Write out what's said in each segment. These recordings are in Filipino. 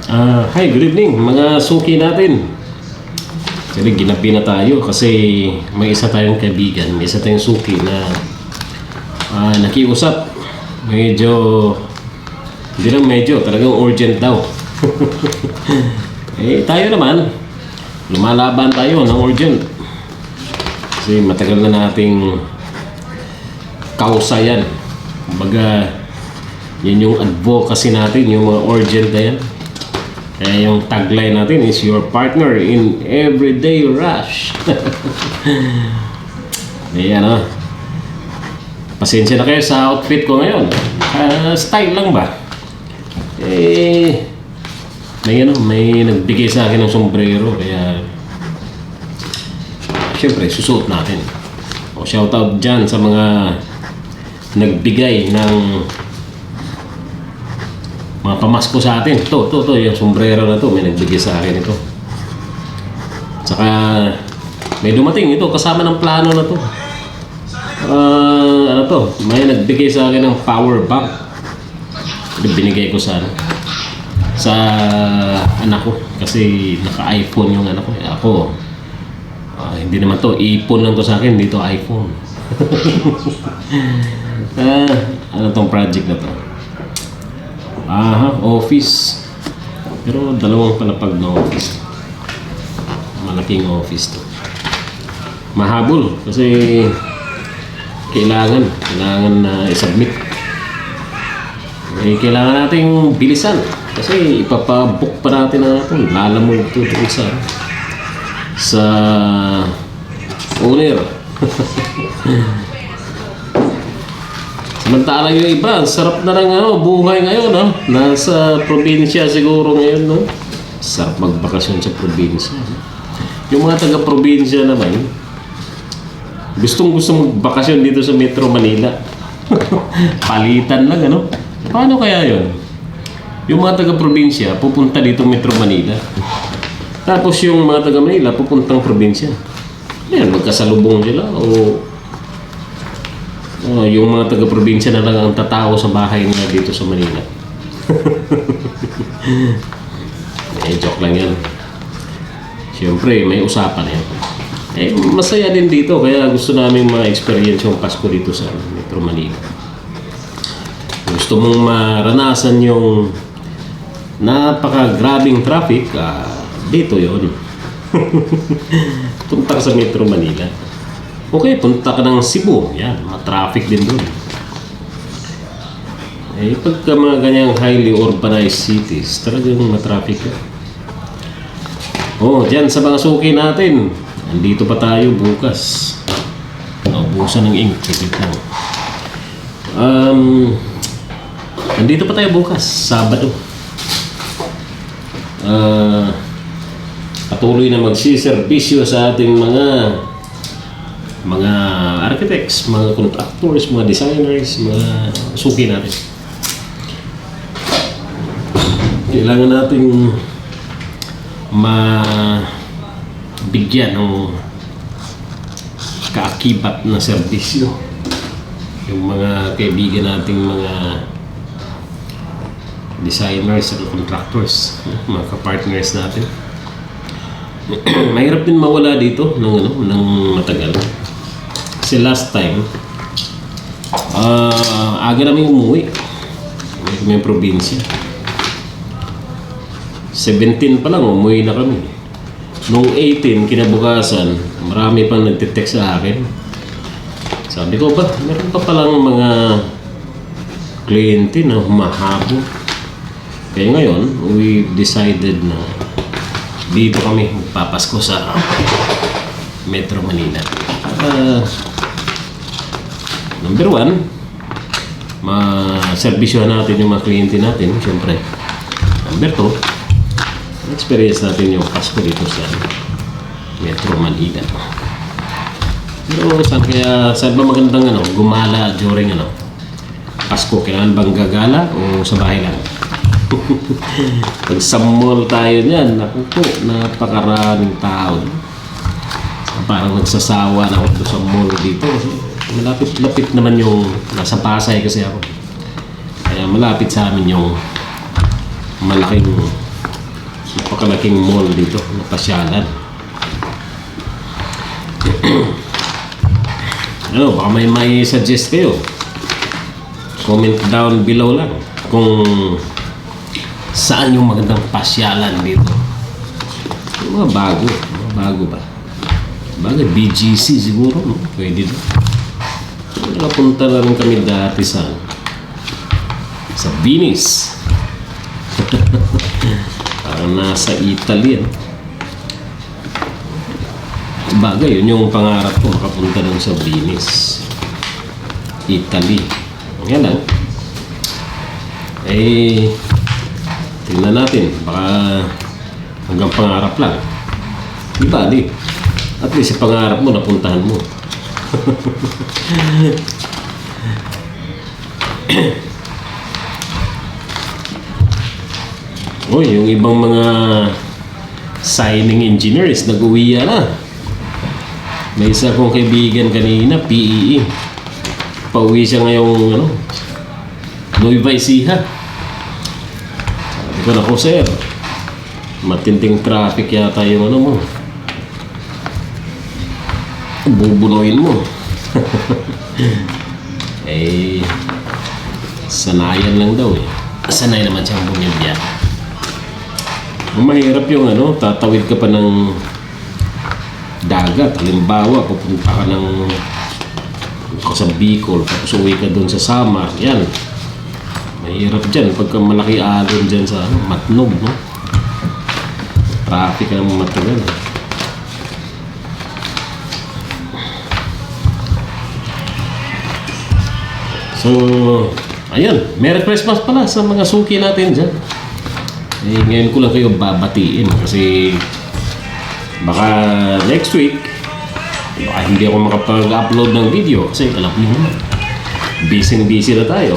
Hi, good evening mga suki natin. Actually, ginabi na tayo kasi may isa tayong kaibigan, may isa tayong suki na nakiusap. Medyo, hindi lang medyo, talagang urgent daw. Tayo naman, lumalaban tayo ng urgent. Kasi matagal na nating kausa yan. Kumbaga, yan yung advocacy natin, yung mga urgent na yan. Kaya yung tagline natin is your partner in everyday rush. Pasensya na kayo sa outfit ko ngayon. Style lang ba? May nagbigay sa akin ng sombrero. Kaya syempre susuot natin. Shoutout dyan sa mga nagbigay ng mga pamasko sa atin. Ito, yung sombrero na to, may nagbigay sa akin ito. Saka, may dumating ito, kasama ng plano na to. May nagbigay sa akin ng power bank. Binigay ko sa anak ko. Kasi naka-iPhone yung anak ko. Ako, hindi naman to, iPhone lang to sa akin, dito iPhone. Ano tong project na to? Office. Pero dalawang palapag na office. Malaking office to. Mahabol kasi kailangan na i-submit. Kailangan nating bilisan kasi ipapabook pa natin na ito. Lalamog ito sa owner. Samantala yung iba, sarap na lang buhay ngayon, no? Nasa probinsya siguro ngayon, no? Sarap magbakasyon sa probinsya. Yung mga taga-probinsya naman, gustong-gusto magbakasyon dito sa Metro Manila. Palitan lang, ano? Paano kaya yun? Yung mga taga-probinsya, pupunta dito Metro Manila. Tapos yung mga taga-Manila, pupuntang probinsya. Yan, magkasalubong sila o yung mga taga-probinsya na lang ang tatao sa bahay nila dito sa Manila. Joke lang yan. Siyempre, may usapan yan. Masaya din dito, kaya gusto namin ma-experience yung Pasko dito sa Metro Manila. Gusto mong maranasan yung napaka-grabing traffic, dito yon. Punta ka sa Metro Manila. Okay, punta ka ng Cebu. Yan, mga traffic din doon. Pagka mga ganyang highly urbanized cities, talagang matraffic ka. Dyan sa mga suki natin. Andito pa tayo bukas. Naubusan ng ink. Andito pa tayo bukas, Sabado. Patuloy na magsiservisyo sa ating mga architects, mga contractors, mga designers, mga suki natin. Kailangan natin mabigyan ng kaakibat na serbisyo yung mga kaibigan nating mga designers at contractors, mga kapartners natin. Mahirap din mawala dito ng matagal. Kasi last time, aga namin umuwi. May probinsya. 17 pa lang, umuwi na kami. Noong 18, kinabukasan, marami pang nagtitext sa akin. Sabi ko, meron pa palang mga kliyente na humahabol. Kaya ngayon, we decided na dito kami magpapasko sa Metro Manila. Number 1, ma-servisyohan natin yung mga kliyente natin, siyempre. Number 2, experience natin yung Pasko dito sa Metro Manila. Pero saan ba magandang gumala during Pasko? Kailangan bang gagala o sa bahay lang? Pag sa mall tayo niyan, naku po, napakaraming tao. Parang nagsasawa na ako sa mall dito. Malapit-lapit naman yung nasa Pasay kasi ako. Kaya malapit sa amin yung malaking Napakalaking mall dito, napasyalan. Ano, baka may suggest kayo. Comment down below lang kung saan yung magandang pasyalan dito. Yung mga bago ba? Bagay, BGC siguro, no? Pwede na. Nakapunta na rin kami dati sa Venice. Parang nasa Italy, ano? Bagay, yun yung pangarap ko, makapunta lang sa Venice, Italy. Yan lang. Eh, tingnan natin. Baka hanggang pangarap lang. Diba, di? At least pangarap mo, napuntahan mo. Oh, yung ibang mga signing engineers nag-uwi na. May isa kong kaibigan kanina, PEE. Pauwi siya ngayong Nueva Ecija. Sabi ko, naku sir, matinding traffic yata yung mo. Bubunuin mo. Eh, sanayan lang daw eh. Sanay naman siyang bumilya. Mahirap yung tatawid ka pa ng dagat. Halimbawa, pupunta ka sa Bicol, tapos uwi ka doon sa Samar. Yan. Mahirap dyan. Pagka malaki alon dyan sa Matnog, no? Traffic ka naman matagal. So, ayun. Merry Christmas pala sa mga suki natin dyan. Eh, ngayon ko lang kayo babatiin kasi baka next week baka hindi ako makapag-upload ng video kasi alam niyo naman, busy na tayo.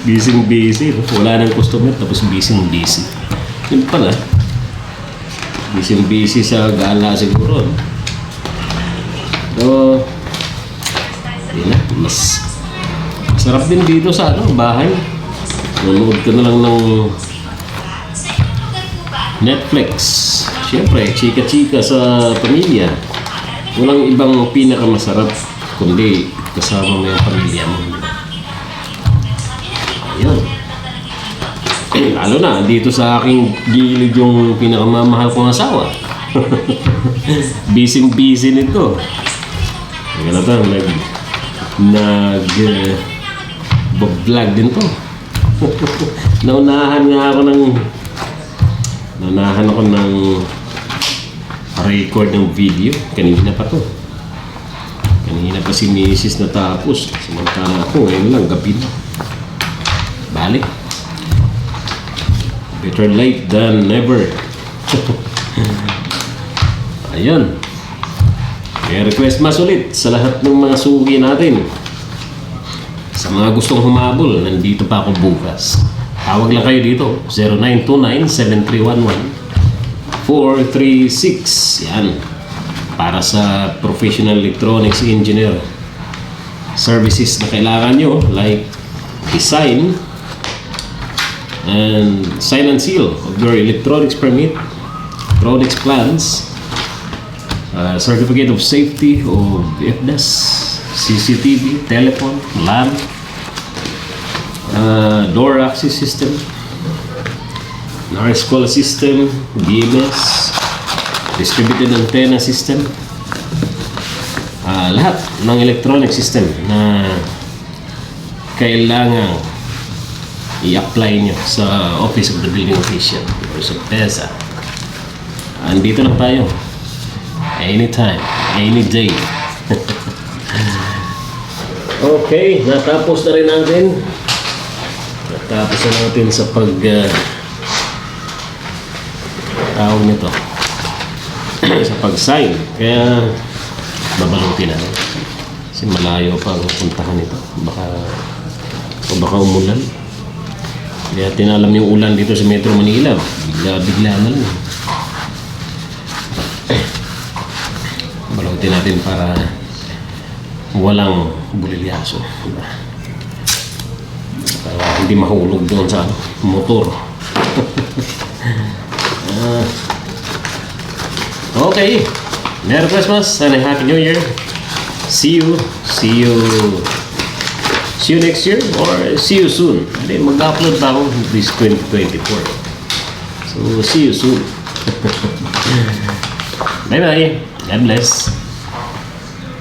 busy, no? Wala nang customer tapos busy. Yun pala, busy sa gala siguro, no? So, yun na, mas sarap din dito sa bahay. Nanonood ka na lang ng Netflix. Siyempre, chika-chika sa pamilya. Walang ibang pinakamasarap kundi kasama mo yung pamilya mo. Ayun. Lalo na, dito sa aking gilid yung pinakamamahal kong asawa. Busy nito. Kaya na ito, vlog din to. Naunahan ako ng record ng video. Kanina pa to. Kanina pa si Mrs. natapos. Samantala ako, ngayon lang, gabi na. Balik. Better late than never. Ayun. Merry Christmas ulit sa lahat ng mga sugi natin. Sa mga gustong humabol, nandito pa ako bukas. Tawag lang kayo dito, 0929-731-436. Yan. Para sa professional electronics engineer services na kailangan nyo, like design and sign and seal of your electronics permit, electronics plans, certificate of safety of FDAS, CCTV, telephone, LAN, door access system, NARS call system, DMS, distributed antenna system, lahat ng electronic system na kailangan i-apply nyo sa Office of the Building Official or sa PESA. Andito lang tayo. Anytime, any day. Okay, natapos na rin natin. Natapos na natin sa tawag nito. Sa pag-sign. Kaya babalutin na. Kasi malayo pa ang puntahan nito. Baka umulan. Kaya tinalam yung ulan dito sa Metro Manila. Bigla na lang. Balutin natin para walang bulilyaso, diba? Para hindi mahulog doon sa motor. Okay. Merry Christmas and a Happy New Year. See you next year or see you soon. Hindi, mag-upload pa ako this 2024. So, see you soon. Bye-bye. God bless.